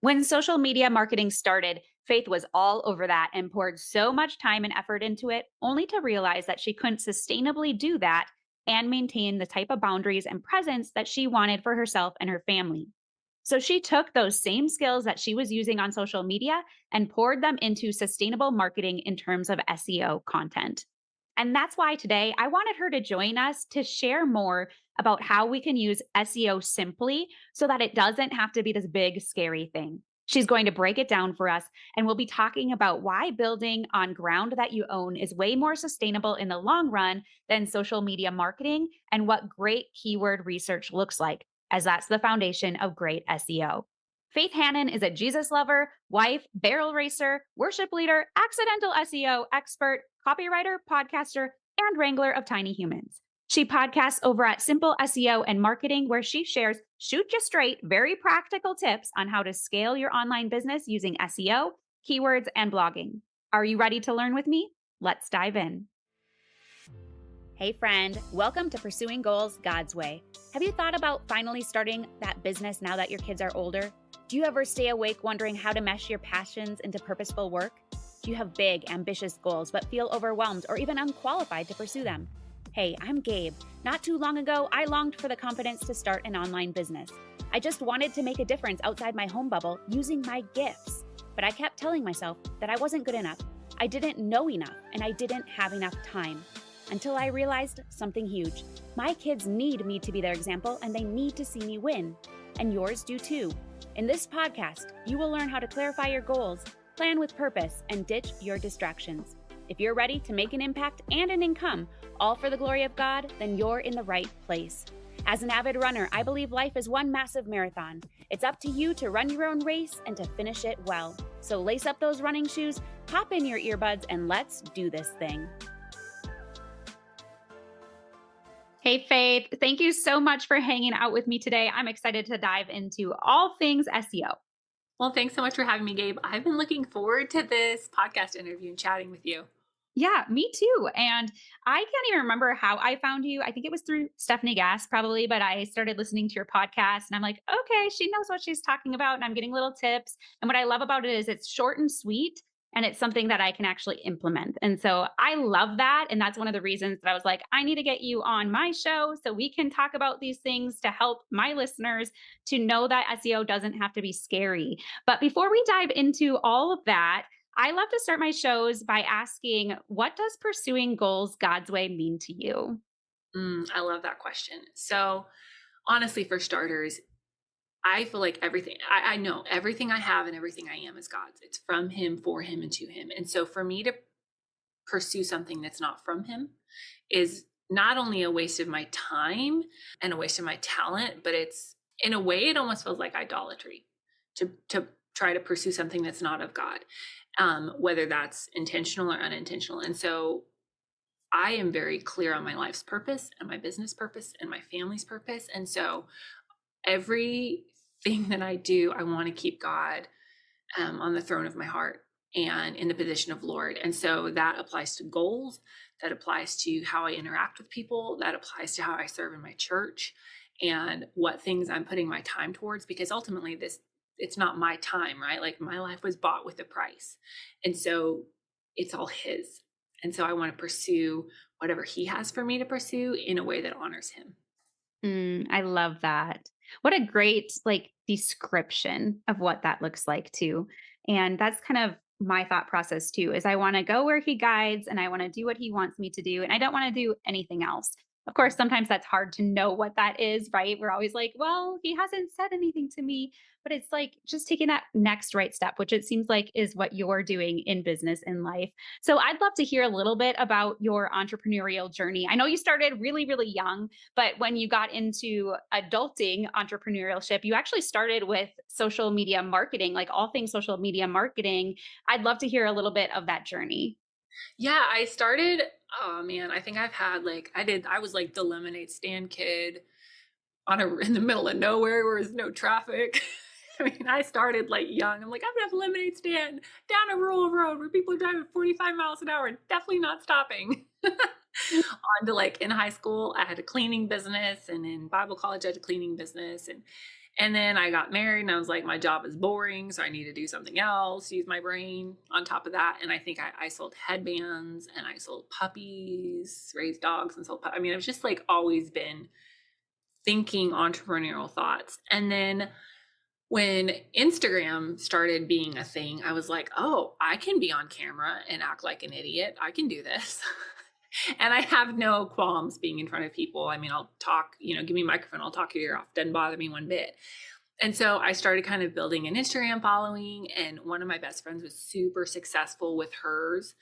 When social media marketing started, Faith was all over that and poured so much time and effort into it, only to realize that she couldn't sustainably do that and maintain the type of boundaries and presence that she wanted for herself and her family. So she took those same skills that she was using on social media and poured them into sustainable marketing in terms of SEO content. And that's why today I wanted her to join us to share more about how we can use SEO simply so that it doesn't have to be this big, scary thing. She's going to break it down for us, and we'll be talking about why building on ground that you own is way more sustainable in the long run than social media marketing and what great keyword research looks like, as that's the foundation of great SEO. Faith Hanan is a Jesus lover, wife, barrel racer, worship leader, accidental SEO expert, copywriter, podcaster, and wrangler of tiny humans. She podcasts over at Simple SEO and Marketing, where she shares shoot you straight, very practical tips on how to scale your online business using SEO, keywords, and blogging. Are you ready to learn with me? Let's dive in. Hey, friend, welcome to Pursuing Goals God's Way. Have you thought about finally starting that business now that your kids are older? Do you ever stay awake wondering how to mesh your passions into purposeful work? Do you have big, ambitious goals but feel overwhelmed or even unqualified to pursue them? Hey, I'm Gabe. Not too long ago, I longed for the confidence to start an online business. I just wanted to make a difference outside my home bubble using my gifts. But I kept telling myself that I wasn't good enough, I didn't know enough, and I didn't have enough time. Until I realized something huge. My kids need me to be their example, and they need to see me win. And yours do too. In this podcast, you will learn how to clarify your goals, plan with purpose, and ditch your distractions. If you're ready to make an impact and an income, all for the glory of God, then you're in the right place. As an avid runner, I believe life is one massive marathon. It's up to you to run your own race and to finish it well. So lace up those running shoes, pop in your earbuds, and let's do this thing. Hey, Faith, thank you so much for hanging out with me today. I'm excited to dive into all things SEO. Well, thanks so much for having me, Gabe. I've been looking forward to this podcast interview and chatting with you. Yeah, me too. And I can't even remember how I found you. I think it was through Stephanie Gass, probably, but I started listening to your podcast and I'm like, okay, she knows what she's talking about. And I'm getting little tips. And what I love about it is it's short and sweet and it's something that I can actually implement. And so I love that. And that's one of the reasons that I was like, I need to get you on my show so we can talk about these things to help my listeners to know that SEO doesn't have to be scary. But before we dive into all of that, I love to start my shows by asking, what does pursuing goals God's way mean to you? I love that question. So, honestly, for starters, I feel like I know everything I have and everything I am is God's. It's from Him, for Him, and to Him. And so, for me to pursue something that's not from Him is not only a waste of my time and a waste of my talent, but it's in a way, it almost feels like idolatry to try to pursue something that's not of God, whether that's intentional or unintentional. And so I am very clear on my life's purpose and my business purpose and my family's purpose. And so everything that I do, I want to keep God on the throne of my heart and in the position of Lord. And so that applies to goals, that applies to how I interact with people, that applies to how I serve in my church and what things I'm putting my time towards, because ultimately it's not my time, right? Like my life was bought with a price. And so it's all His. And so I want to pursue whatever He has for me to pursue in a way that honors Him. I love that. What a great description of what that looks like too. And that's kind of my thought process too, is I want to go where he guides and I want to do what he wants me to do. And I don't want to do anything else. Of course, sometimes that's hard to know what that is, right? We're always like, well, he hasn't said anything to me, but it's like just taking that next right step, which it seems like is what you're doing in business in life. So I'd love to hear a little bit about your entrepreneurial journey. I know you started really, really young, but when you got into adulting entrepreneurship, you actually started with social media marketing, like all things social media marketing. I'd love to hear a little bit of that journey. Yeah, I started, oh man, I think I've had I was like the lemonade stand kid in the middle of nowhere where there's no traffic. I mean, I started like young. I'm like, I'm gonna have a lemonade stand down a rural road where people are driving 45 miles an hour and definitely not stopping. On to like in high school, I had a cleaning business, and in Bible college, I had a cleaning business. And then I got married and I was like, my job is boring. So I need to do something else, use my brain on top of that. And I think I sold headbands and I sold puppies, raised dogs and I mean, I've just like always been thinking entrepreneurial thoughts. And then when Instagram started being a thing, I was like, oh, I can be on camera and act like an idiot. I can do this. And I have no qualms being in front of people. I mean, I'll talk, give me a microphone, I'll talk your ear off. Doesn't bother me one bit. And so I started kind of building an Instagram following, and one of my best friends was super successful with hers.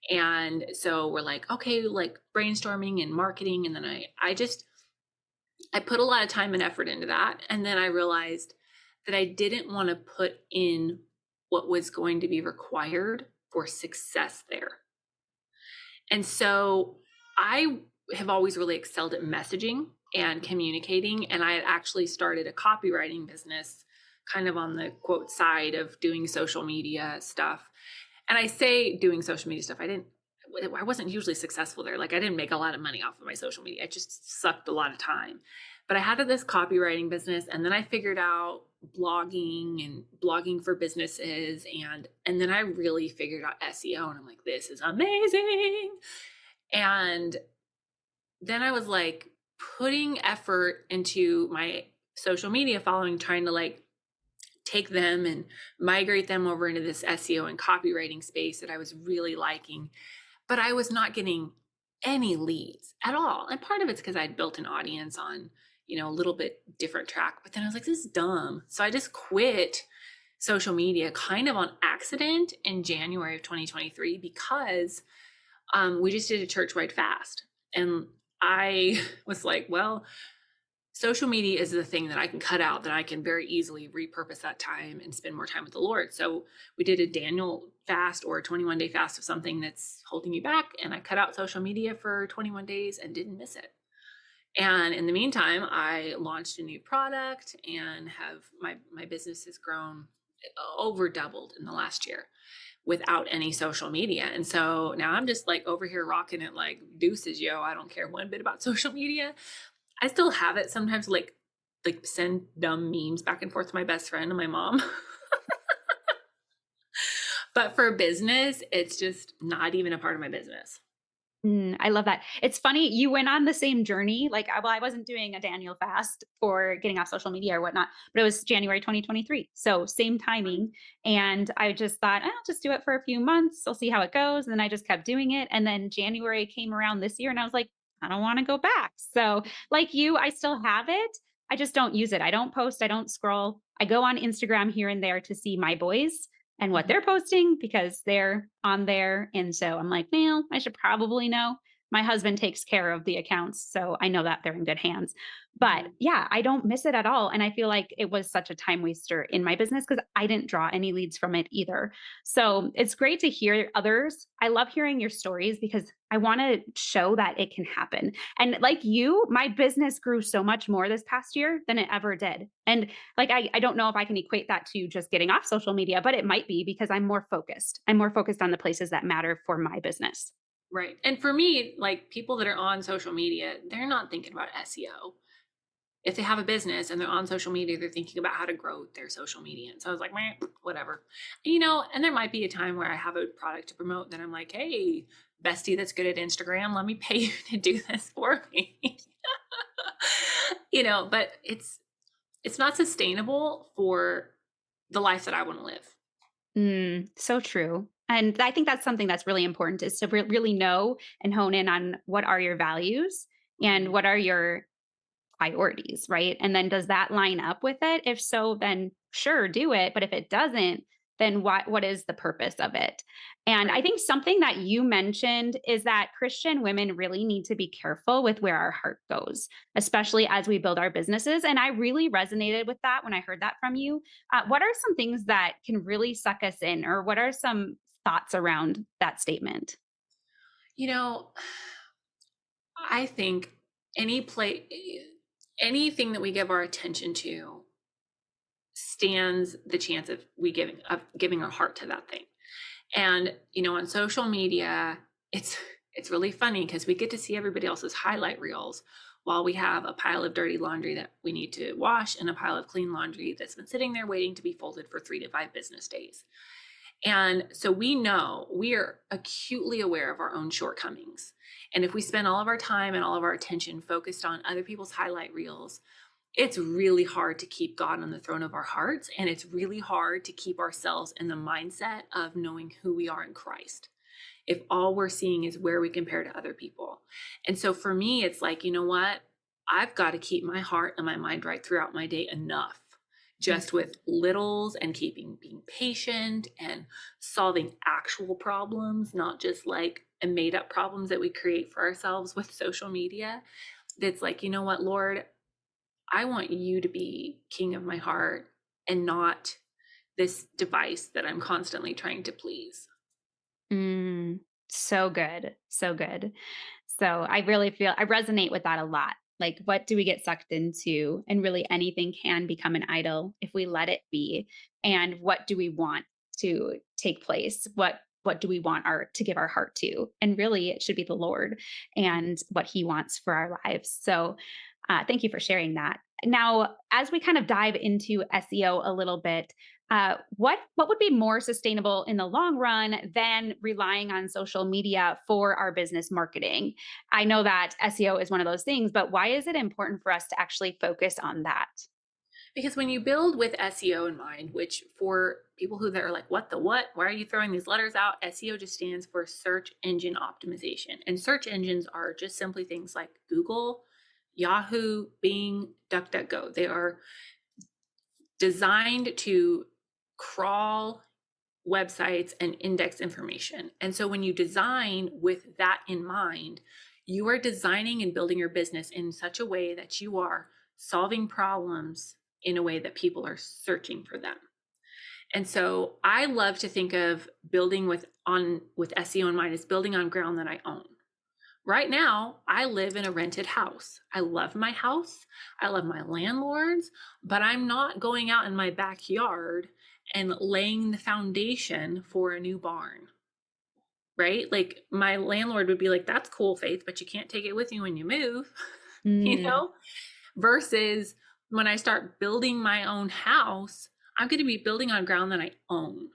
And so we're like, okay, like brainstorming and marketing. And then I put a lot of time and effort into that. And then I realized that I didn't want to put in what was going to be required for success there. And so I have always really excelled at messaging and communicating. And I had actually started a copywriting business kind of on the quote side of doing social media stuff. And I say doing social media stuff, I wasn't usually successful there. Like I didn't make a lot of money off of my social media. I just sucked a lot of time. But I had this copywriting business, and then I figured out blogging for businesses, and then I really figured out SEO, and I'm like, this is amazing. And then I was like putting effort into my social media following, trying to like take them and migrate them over into this SEO and copywriting space that I was really liking. But I was not getting any leads at all. And part of it's because I'd built an audience on, a little bit different track. But then I was like, this is dumb. So I just quit social media kind of on accident in January of 2023 because we just did a church-wide fast. And I was like, well, social media is the thing that I can cut out, that I can very easily repurpose that time and spend more time with the Lord. So we did a Daniel fast or a 21-day fast of something that's holding you back. And I cut out social media for 21 days and didn't miss it. And in the meantime, I launched a new product and have my business has grown over doubled in the last year without any social media. And so now I'm just like over here rocking it like deuces, yo. I don't care one bit about social media. I still have it sometimes, like send dumb memes back and forth to my best friend and my mom. But for business, it's just not even a part of my business. I love that. It's funny, you went on the same journey. Like, I wasn't doing a Daniel fast for getting off social media or whatnot, but it was January 2023. So same timing. And I just thought, I'll just do it for a few months. I'll see how it goes. And then I just kept doing it. And then January came around this year and I was like, I don't want to go back. So, like you, I still have it. I just don't use it. I don't post, I don't scroll. I go on Instagram here and there to see my boys and what they're posting because they're on there. And so I'm like, well, I should probably know. My husband takes care of the accounts, so I know that they're in good hands. But yeah, I don't miss it at all. And I feel like it was such a time waster in my business because I didn't draw any leads from it either. So it's great to hear others. I love hearing your stories because I want to show that it can happen. And like you, my business grew so much more this past year than it ever did. And like, I don't know if I can equate that to just getting off social media, but it might be because I'm more focused. I'm more focused on the places that matter for my business. Right. And for me, like people that are on social media, they're not thinking about SEO. If they have a business and they're on social media, they're thinking about how to grow their social media. And so I was like, meh, whatever. And there might be a time where I have a product to promote that I'm like, hey, bestie that's good at Instagram, let me pay you to do this for me. But it's not sustainable for the life that I want to live. So true. And I think that's something that's really important is to really know and hone in on what are your values and what are your priorities, right? And then does that line up with it? If so, then sure, do it. But if it doesn't, then what is the purpose of it? And I think something that you mentioned is that Christian women really need to be careful with where our heart goes, especially as we build our businesses. And I really resonated with that when I heard that from you. What are some things that can really suck us in, or what are some thoughts around that statement? I think anything that we give our attention to stands the chance of giving our heart to that thing. And on social media, it's really funny because we get to see everybody else's highlight reels while we have a pile of dirty laundry that we need to wash and a pile of clean laundry that's been sitting there waiting to be folded for 3 to 5 business days. And so we know, we are acutely aware of our own shortcomings. And if we spend all of our time and all of our attention focused on other people's highlight reels, it's really hard to keep God on the throne of our hearts. And it's really hard to keep ourselves in the mindset of knowing who we are in Christ, if all we're seeing is where we compare to other people. And so for me, it's like, you know what? I've got to keep my heart and my mind right throughout my day enough, just with littles and being patient and solving actual problems, not just like a made up problems that we create for ourselves with social media. That's like, you know what, Lord, I want you to be king of my heart and not this device that I'm constantly trying to please. Mm, so good. So good. So I really feel I resonate with that a lot. Like, what do we get sucked into? And really, anything can become an idol if we let it be. And what do we want to take place? What do we want our to give our heart to? And really, it should be the Lord and what He wants for our lives. So, thank you for sharing that. Now, as we kind of dive into SEO a little bit, what would be more sustainable in the long run than relying on social media for our business marketing? I know that SEO is one of those things, but why is it important for us to actually focus on that? Because when you build with SEO in mind, which for people who that are like, what the what? Why are you throwing these letters out? SEO just stands for search engine optimization. And search engines are just simply things like Google, Yahoo, Bing, DuckDuckGo. They are designed to crawl websites and index information. And so when you design with that in mind, you are designing and building your business in such a way that you are solving problems in a way that people are searching for them. And so I love to think of building with SEO in mind as building on ground that I own. Right now, I live in a rented house. I love my house. I love my landlords, but I'm not going out in my backyard and laying the foundation for a new barn, right? Like my landlord would be like, that's cool, Faith, but you can't take it with you when you move, you Mm, know? Versus when I start building my own house, I'm going to be building on ground that I own.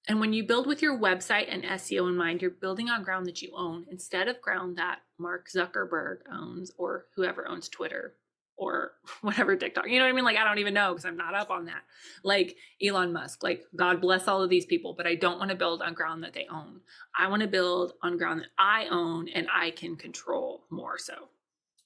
And when you build with your website and SEO in mind, you're building on ground that you own instead of ground that Mark Zuckerberg owns or whoever owns Twitter or whatever TikTok. You know what I mean? Like, I don't even know because I'm not up on that. Like Elon Musk, like God bless all of these people, but I don't want to build on ground that they own. I want to build on ground that I own and I can control more so.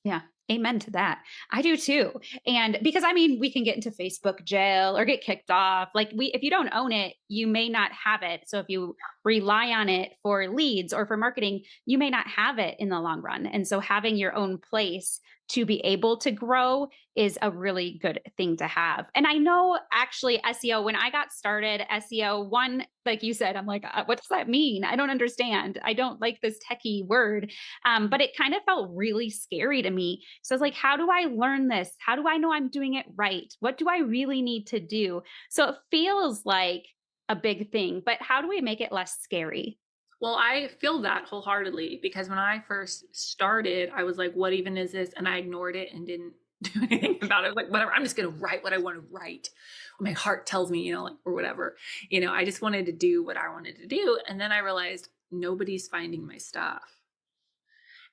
yeah. Amen to that. I do too. And because I mean, we can get into Facebook jail or get kicked off. Like if you don't own it, you may not have it. So if you rely on it for leads or for marketing, you may not have it in the long run. And so having your own place to be able to grow is a really good thing to have. And I know actually SEO, when I got started, SEO, one, like you said, I'm like, what does that mean? I don't understand. I don't like this techie word. But it kind of felt really scary to me. So I was like, how do I learn this? How do I know I'm doing it right? What do I really need to do? So it feels like a big thing, but how do we make it less scary? Well, I feel that wholeheartedly because when I first started, I was like, what even is this? And I ignored it and didn't do anything about it. I was like, whatever, I'm just going to write what I want to write. What my heart tells me, like, or whatever. I just wanted to do what I wanted to do. And then I realized nobody's finding my stuff.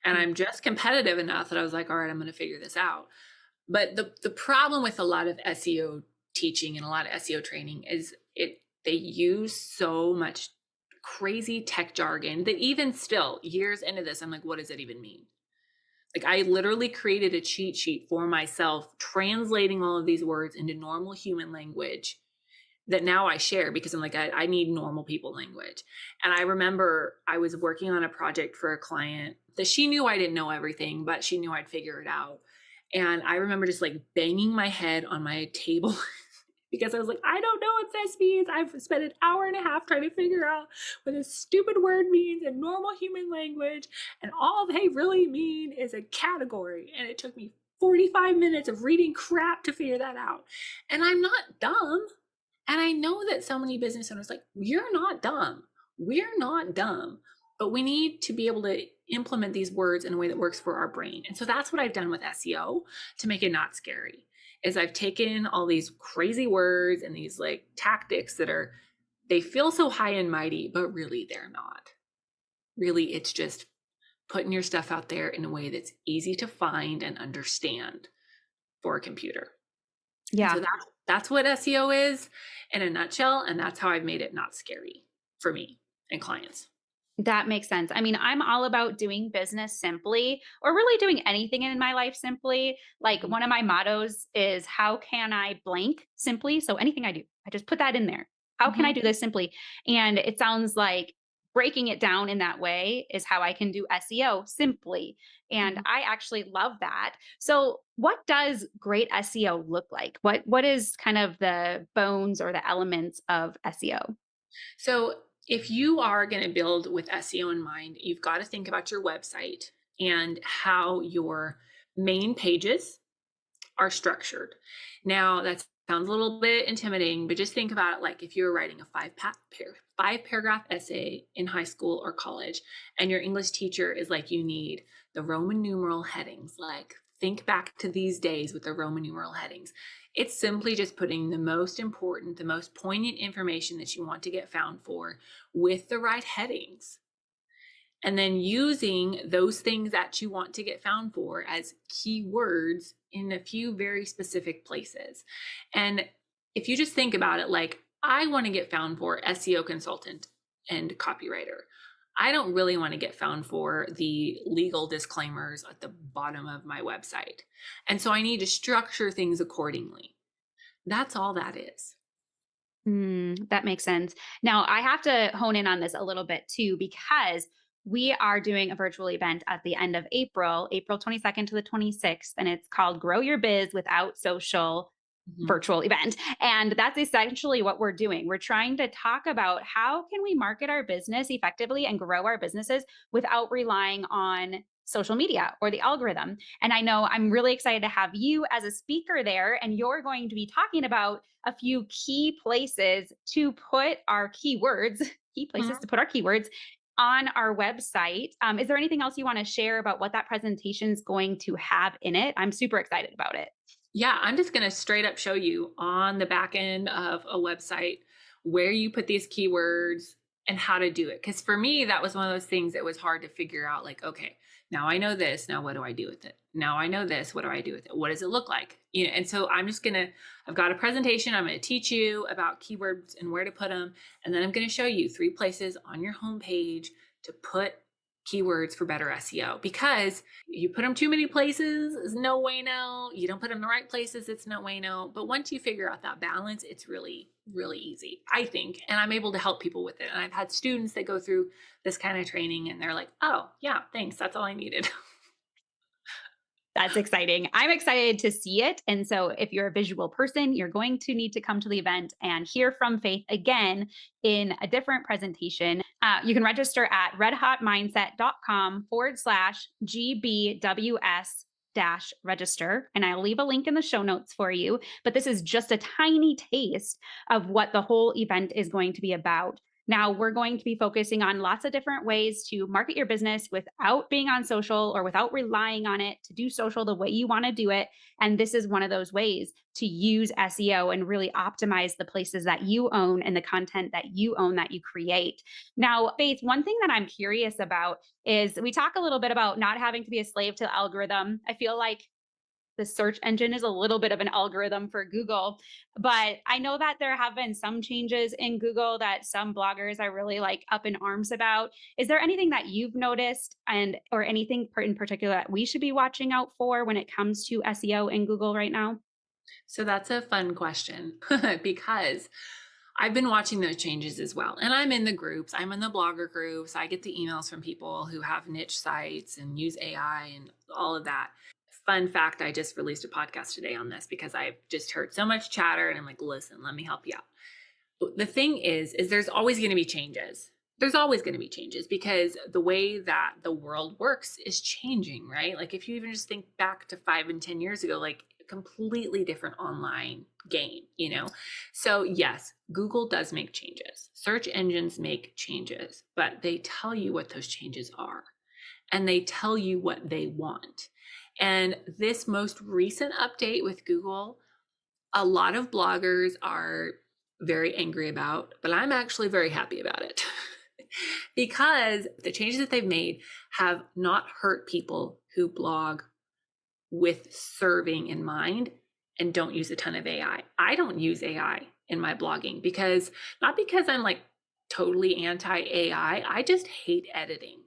And I'm just competitive enough that I was like, all right, I'm going to figure this out. But the problem with a lot of SEO teaching and a lot of SEO training is they use so much crazy tech jargon that even still years into this, I'm like, what does it even mean? Like I literally created a cheat sheet for myself, translating all of these words into normal human language that now I share because I'm like, I need normal people language. And I remember I was working on a project for a client that she knew I didn't know everything, but she knew I'd figure it out. And I remember just like banging my head on my table because I was like, I don't know what this means. I've spent an hour and a half trying to figure out what this stupid word means in normal human language. And all they really mean is a category. And it took me 45 minutes of reading crap to figure that out. And I'm not dumb. And I know that so many business owners like, you're not dumb. We're not dumb. but we need to be able to implement these words in a way that works for our brain. And so that's what I've done with SEO to make it not scary. Is I've taken all these crazy words and these like tactics that are, they feel so high and mighty, but really they're not. Really, it's just putting your stuff out there in a way that's easy to find and understand for a computer. And Yeah. so that's what SEO is in a nutshell. And that's how I've made it not scary for me and clients. That makes sense. I mean, I'm all about doing business simply or really doing anything in my life simply. Like Mhm. one of my mottos is how can I blank simply? So anything I do, I just put that in there. How can I Mhm. do this simply? And it sounds like breaking it down in that way is how I can do SEO simply. And Mhm. I actually love that. So what does great SEO look like? What is kind of the bones or the elements of SEO? So if you are going to build with SEO in mind, you've got to think about your website and how your main pages are structured. Now, that sounds a little bit intimidating, but just think about it like if you were writing a five paragraph essay in high school or college, and your English teacher is like, you need the Roman numeral headings. Like, think back to these days with the Roman numeral headings. It's simply just putting the most important, the most poignant information that you want to get found for with the right headings, and then using those things that you want to get found for as keywords in a few very specific places. And if you just think about it, like, I want to get found for SEO consultant and copywriter. I don't really want to get found for the legal disclaimers at the bottom of my website. And so I need to structure things accordingly. That's all that is. That makes sense. Now, I have to hone in on this a little bit too, because we are doing a virtual event at the end of April, April 22nd to the 26th, and it's called Grow Your Biz Without Social Mhm. virtual event. And that's essentially what we're doing. We're trying to talk about how can we market our business effectively and grow our businesses without relying on social media or the algorithm. And I know I'm really excited to have you as a speaker there, and you're going to be talking about a few key places to put our keywords, key places to put our keywords on our website. Is there anything else you want to share about what that presentation is going to have in it? I'm super excited about it. Yeah, I'm just going to straight up show you on the back end of a website where you put these keywords and how to do it. Because for me, that was one of those things that was hard to figure out. Like, okay, now I know this. Now what do I do with it? Now I know this. What do I do with it? What does it look like? You know, and so I've got a presentation. I'm going to teach you about keywords and where to put them. And then I'm going to show you 3 places on your homepage to put keywords for better SEO, because you put them too many places, is no way no. You don't put them in the right places, it's no way no. But once you figure out that balance, it's really, really easy, I think. And I'm able to help people with it. And I've had students that go through this kind of training and they're like, oh, yeah, thanks. That's all I needed. That's exciting. I'm excited to see it. And so, if you're a visual person, you're going to need to come to the event and hear from Faith again in a different presentation. You can register at redhotmindset.com/GBWS dash register. And I'll leave a link in the show notes for you. But this is just a tiny taste of what the whole event is going to be about. Now, we're going to be focusing on lots of different ways to market your business without being on social or without relying on it to do social the way you want to do it. And this is one of those ways to use SEO and really optimize the places that you own and the content that you own that you create. Now, Faith, one thing that I'm curious about is we talk a little bit about not having to be a slave to the algorithm. I feel like the search engine is a little bit of an algorithm for Google. But I know that there have been some changes in Google that some bloggers are really like up in arms about. Is there anything that you've noticed and or anything in particular that we should be watching out for when it comes to SEO in Google right now? So that's a fun question because I've been watching those changes as well. And I'm in the groups, I'm in the blogger groups. I get the emails from people who have niche sites and use AI and all of that. Fun fact, I just released a podcast today on this because I've just heard so much chatter and I'm like, listen, let me help you out. The thing is there's always going to be changes. There's always going to be changes because the way that the world works is changing, right? Like if you even just think back to 5 and 10 years ago, like completely different online game, you know? So yes, Google does make changes. Search engines make changes, but they tell you what those changes are and they tell you what they want. And this most recent update with Google, a lot of bloggers are very angry about, but I'm actually very happy about it because the changes that they've made have not hurt people who blog with serving in mind and don't use a ton of AI. I don't use AI in my blogging because not because I'm like totally anti AI, I just hate editing.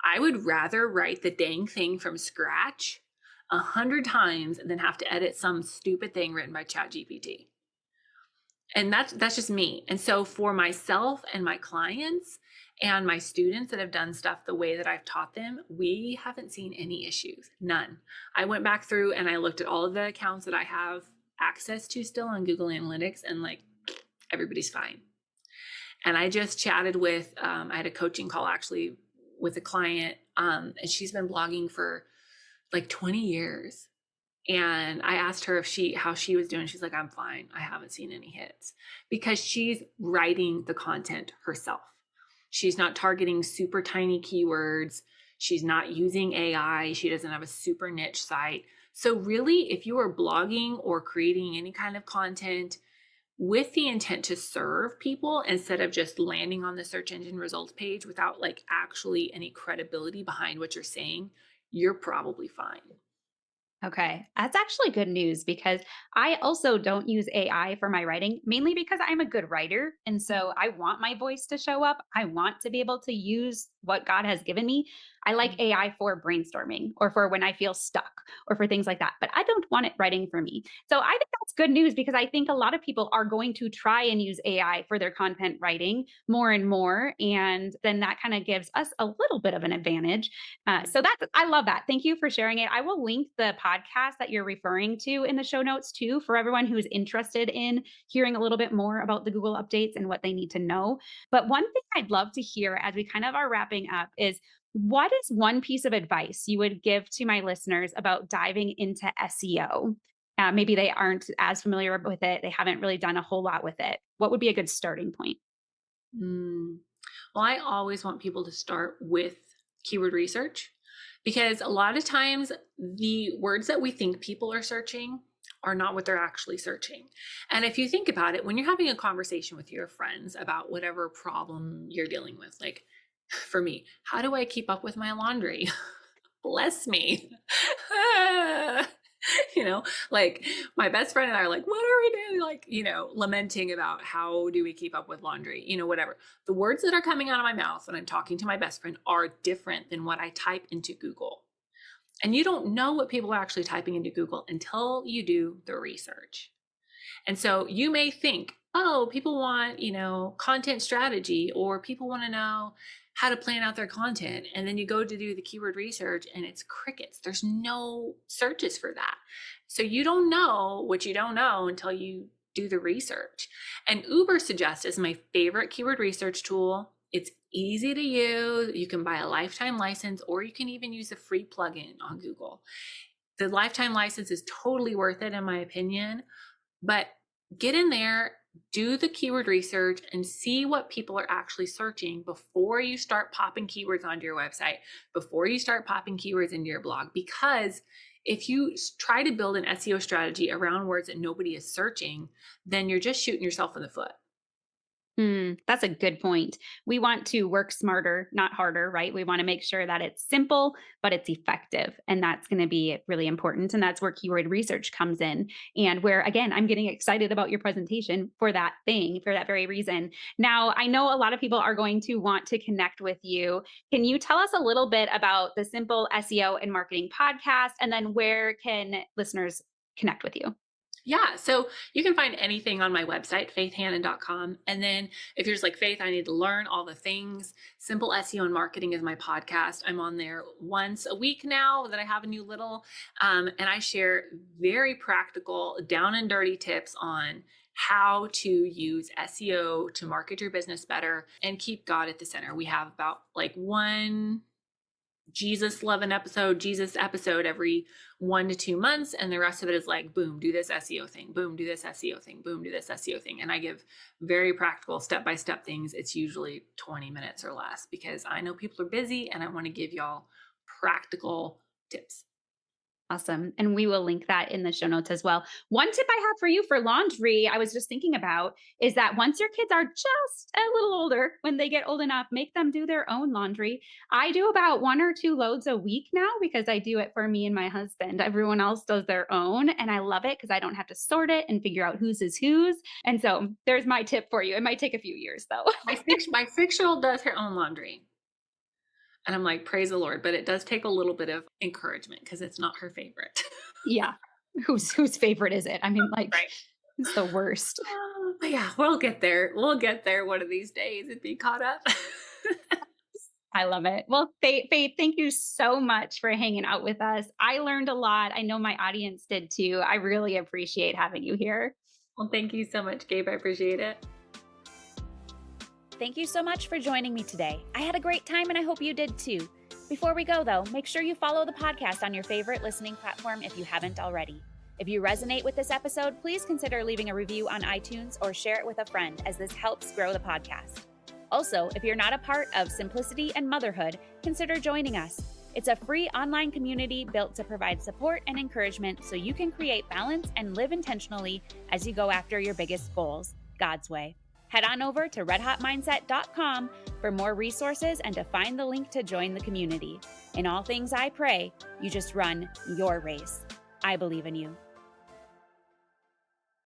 I would rather write the dang thing from scratch 100 times than have to edit some stupid thing written by ChatGPT. And that's just me. And so for myself and my clients and my students that have done stuff the way that I've taught them, we haven't seen any issues. None. I went back through and I looked at all of the accounts that I have access to still on Google Analytics, and like everybody's fine. And I just chatted with, I had a coaching call actually with a client, and she's been blogging for like 20 years. And I asked her how she was doing. She's like, I'm fine. I haven't seen any hits because she's writing the content herself. She's not targeting super tiny keywords. She's not using AI. She doesn't have a super niche site. So really, if you are blogging or creating any kind of content with the intent to serve people instead of just landing on the search engine results page without like actually any credibility behind what you're saying, you're probably fine. Okay, that's actually good news because I also don't use AI for my writing, mainly because I'm a good writer. And so I want my voice to show up. I want to be able to use what God has given me. I like AI for brainstorming or for when I feel stuck or for things like that, but I don't want it writing for me. So I think that's good news because I think a lot of people are going to try and use AI for their content writing more and more. And then that kind of gives us a little bit of an advantage. So that's, I love that. Thank you for sharing it. I will link the podcast that you're referring to in the show notes too for everyone who's interested in hearing a little bit more about the Google updates and what they need to know. But one thing I'd love to hear as we kind of are wrapping up is what is one piece of advice you would give to my listeners about diving into SEO? Maybe they aren't as familiar with it, they haven't really done a whole lot with it. What would be a good starting point? Mm. Well, I always want people to start with keyword research because a lot of times the words that we think people are searching are not what they're actually searching. And if you think about it, when you're having a conversation with your friends about whatever problem you're dealing with, like for me, how do I keep up with my laundry? Bless me. you know, like my best friend and I are like, what are we doing? Like, lamenting about how do we keep up with laundry, whatever. The words that are coming out of my mouth when I'm talking to my best friend are different than what I type into Google. And you don't know what people are actually typing into Google until you do the research. And so you may think, oh, people want, content strategy, or people want to know how to plan out their content. And then you go to do the keyword research and it's crickets. There's no searches for that. So you don't know what you don't know until you do the research. And Ubersuggest is my favorite keyword research tool. It's easy to use. You can buy a lifetime license, or you can even use a free plugin on Google. The lifetime license is totally worth it, in my opinion. But get in there, do the keyword research, and see what people are actually searching before you start popping keywords onto your website, before you start popping keywords into your blog. Because if you try to build an SEO strategy around words that nobody is searching, then you're just shooting yourself in the foot. That's a good point. We want to work smarter, not harder, right? We want to make sure that it's simple, but it's effective. And that's going to be really important. And that's where keyword research comes in. And where, again, I'm getting excited about your presentation for that thing, for that very reason. Now, I know a lot of people are going to want to connect with you. Can you tell us a little bit about the Simple SEO and Marketing podcast? And then where can listeners connect with you? Yeah, so you can find anything on my website, faithhanan.com. And then if you're just like, Faith, I need to learn all the things, Simple SEO and Marketing is my podcast. I'm on there once a week now that I have a new little, and I share very practical, down and dirty tips on how to use SEO to market your business better and keep God at the center. We have about like Jesus episode every 1 to 2 months. And the rest of it is like, boom, do this SEO thing, boom, do this SEO thing, boom, do this SEO thing. And I give very practical step-by-step things. It's usually 20 minutes or less because I know people are busy and I want to give y'all practical tips. Awesome. And we will link that in the show notes as well. One tip I have for you for laundry, I was just thinking about, is that once your kids are just a little older, when they get old enough, make them do their own laundry. I do about 1 or 2 loads a week now because I do it for me and my husband. Everyone else does their own. And I love it because I don't have to sort it and figure out whose is whose. And so there's my tip for you. It might take a few years though. My 6-year-old does her own laundry. And I'm like, praise the Lord. But it does take a little bit of encouragement because it's not her favorite. Yeah. Whose favorite is it? I mean, like, Right. It's the worst. But yeah, we'll get there. We'll get there one of these days and be caught up. I love it. Well, Faith, thank you so much for hanging out with us. I learned a lot. I know my audience did too. I really appreciate having you here. Well, thank you so much, Gabe. I appreciate it. Thank you so much for joining me today. I had a great time and I hope you did too. Before we go though, make sure you follow the podcast on your favorite listening platform if you haven't already. If you resonate with this episode, please consider leaving a review on iTunes or share it with a friend as this helps grow the podcast. Also, if you're not a part of Simplicity and Motherhood, consider joining us. It's a free online community built to provide support and encouragement so you can create balance and live intentionally as you go after your biggest goals, God's way. Head on over to redhotmindset.com for more resources and to find the link to join the community. In all things I pray, you just run your race. I believe in you.